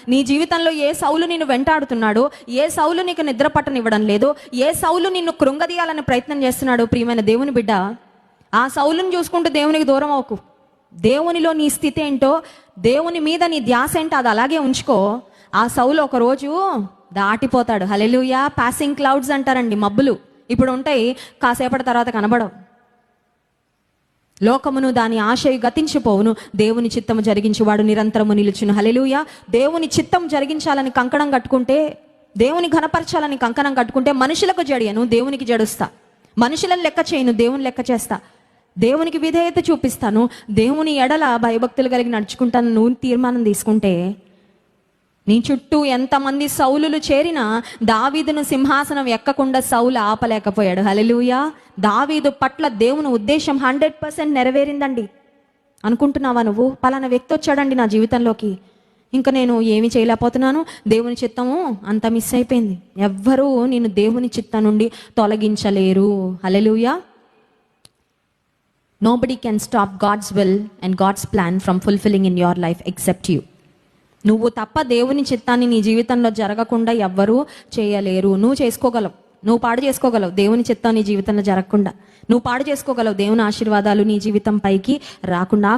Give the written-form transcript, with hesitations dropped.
నీ జీవితంలో ఏ సౌలు నిన్ను వెంటాడుతున్నాడో, ఏ సౌలు నీకు నిద్ర పట్టనివ్వడం లేదు, ఏ సౌలు నిన్ను కృంగదీయాలని ప్రయత్నం చేస్తున్నాడో, ప్రియమైన దేవుని బిడ్డ, ఆ సౌలుని చూసుకుంటూ దేవునికి దూరం అవ్వకు. దేవునిలో నీ స్థితి ఏంటో, దేవుని మీద నీ ధ్యాస ఏంటో అది అలాగే ఉంచుకో. ఆ సౌలు ఒకరోజు దాటిపోతాడు. హల్లెలూయా. పాసింగ్ క్లౌడ్స్ అంటారండి, మబ్బులు ఇప్పుడు ఉంటాయి, కాసేపటి తర్వాత కనబడవు. లోకమును దాని ఆశయు గతించిపోవును, దేవుని చిత్తము జరిగించేవాడు నిరంతరము నిలుచును. హల్లెలూయా. దేవుని చిత్తం జరిగించాలని కంకణం కట్టుకుంటే, దేవుని ఘనపరచాలని కంకణం కట్టుకుంటే, మనుషులకు జడియను, దేవునికి జడుస్తా. మనుషులను లెక్క చేయను, దేవుని లెక్క చేస్తా. దేవునికి విధేయత చూపిస్తాను, దేవుని ఎడల భయభక్తులు కలిగి నడుచుకుంటాను. నువ్వు తీర్మానం తీసుకుంటే, నీ చుట్టూ ఎంతమంది సౌలులు చేరినా దావీదును సింహాసనం ఎక్కకుండా సౌలు ఆపలేకపోయాడు. హల్లెలూయా. దావీదు పట్ల దేవుని ఉద్దేశం 100% నెరవేరిందండి. అనుకుంటున్నావా నువ్వు, పలానా వ్యక్తి వచ్చాడండి నా జీవితంలోకి, ఇంకా నేను ఏమి చేయలేకపోతున్నాను, దేవుని చిత్తము అంత మిస్ అయిపోయింది. ఎవ్వరూ నేను దేవుని చిత్తం నుండి తొలగించలేరు. హల్లెలూయా. Nobody can stop God's will and God's plan from fulfilling in your life except you. నువ్వు తప్ప దేవుని చిత్తాన్ని నీ జీవితంలో జరగకుండా ఎవ్వరూ చేయలేరు. నువ్వు చేసుకోగలవు, నువ్వు పాడు చేసుకోగలవు దేవుని చిత్తం నీ జీవితంలో జరగకుండా. నువ్వు పాడు చేసుకోగలవు దేవుని ఆశీర్వాదాలు నీ జీవితం పైకి రాకుండా.